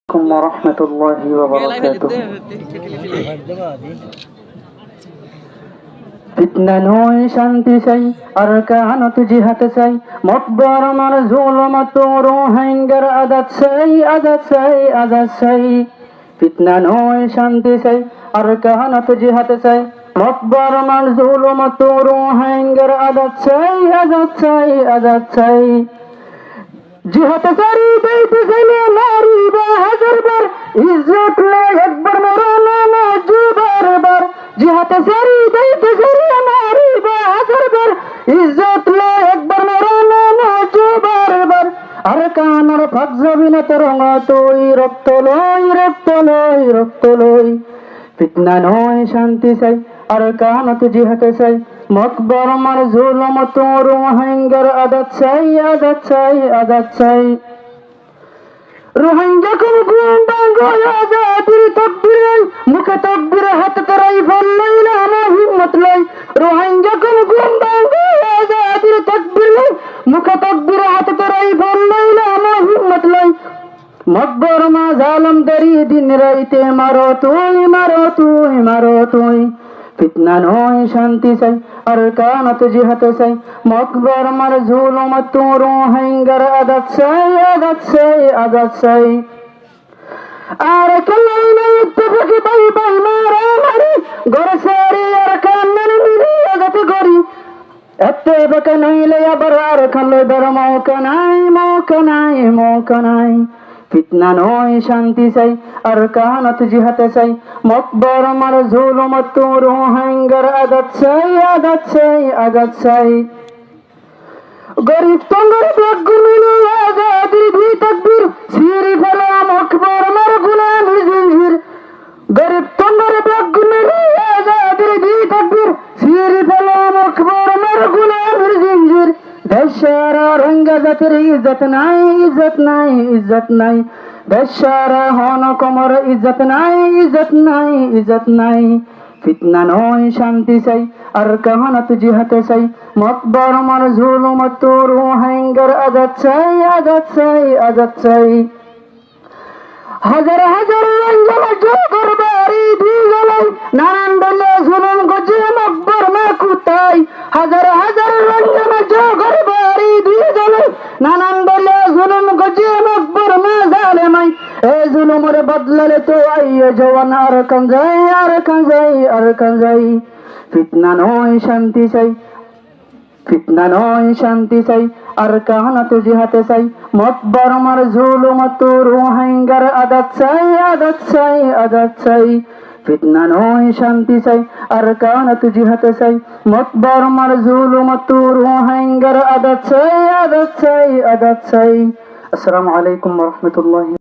ورحمة الله وبركاته ফিতনা নয় শান্তি চাই আর কাহানত জিহাদ চাই মকবর আমার জুলুমত রোহিঙ্গার আজাদ চাই আজাদ চাই আজাদ চাই ফিতনা নয় শান্তি চাই আর কাহানত জিহাদ চাই মকবর আমার জুলুমত রোহিঙ্গার আজাদ চাই আজাদ চাই আজাদ চাই জিহাদ সারি দিতে গেলে মারিবা হাজারবার ইজ্জত লয় একবার মরনা না জুবারবার জিহাদ সারি দিতে গেলে মারিবা হাজারবার ইজ্জত লয় একবার মরনা না জুবারবার আর কানার ফাক জবিনা তরঙ্গা তুই রক্ত লয় রক্ত লয় রক্ত লয় ফিতনা নয় শান্তি চাই আর কানত জিহাদ চাই মকবর আমার জুলুমত রোহিঙ্গার আজাদ চাই আজাদ চাই আজাদ চাই রোহিঙ্গা কোন গুন্ডা গয়া আজাদির তকবীর মুখে তকবীর হাত করাই ফেললাই না আমার হিম্মত লই রোহিঙ্গা কোন গুন্ডা গয়া আজাদির তকবীর মুখে তকবীর হাত করাই ফেললাই না আমার হিম্মত লই মকবর মা জালম দরি দিন রাইতে মারো তুই মারো তুই মারো তুই ফিতনা নয় শান্তি চাই আর কানত জিহাদ চাই মকবর আমার জুলুমত রোহিঙ্গার আজাদ চাই আজাদ চাই আজাদ চাই আর কলাই নাই ইত্তেফাকি বাই বাই মারা মারি ঘর সারি আর কান্নান মিলি আজাদ করি ইত্তেফাক নইলে আবার আর খালে বার মৌকা নাই মৌকা নাই মৌকা নাই ফিতনা নয় শান্তি চাই আর কানত জিহাদ চাই মকবর আমার জুলুমত রোহিঙ্গার আজাদ চাই আজাদ চাই আজাদ চাই গরিব তো গরিব গুমিনে আজাদির দুই তাকবীর সিরি ফেলা মকবর আমার গুলামের জিঞ্জির গরিব তো গরিব গুমিনে আজাদির দুই তাকবীর সিরি ফেলা মকবর আমার গুলামের জিঞ্জির দেশারা রোহিঙ্গা জাতির ইজ্জত নাই ইজ্জত নাই ইজ্জত নাই দেশারা হন কমর ইজ্জত নাই ইজ্জত নাই ইজ্জত নাই ফিতনা নয় শান্তি চাই আর কাহানত জিহাদ চাই মকবর আমার জুলুমত রোহিঙ্গার আজাদ চাই আজাদ চাই আজাদ চাই হাজার হাজার রঞ্জন জোগর বাড়ি দিয়ে গেলাই নানান দলে জুলুম গজে মকবর না কুতাই হাজার হাজার রঞ্জন জোগর বাড়ি দিয়ে গেলাই নানান দলে জুলুম গজে মকবর না জালেমাই এ জুলুমের বদলালে তো আইয়ে জওয়ান আর কাঞ্জাই আর কাঞ্জাই আর কাঞ্জাই ফিতনা নয় শান্তি চাই ফিতনা নয় শান্তি চাই আর কাহানত জিহাদ চাই মকবর আমার জুলুমত রোহিঙ্গার আজাদ চাই আজাদ চাই আজাদ চাই ফিতনা নয় শান্তি চাই আর কাহানত জিহাদ চাই মকবর আমার জুলুমত রোহিঙ্গার আজাদ চাই আজাদ চাই আজাদ চাই আসসালামু আলাইকুম ওয়া রাহমাতুল্লাহি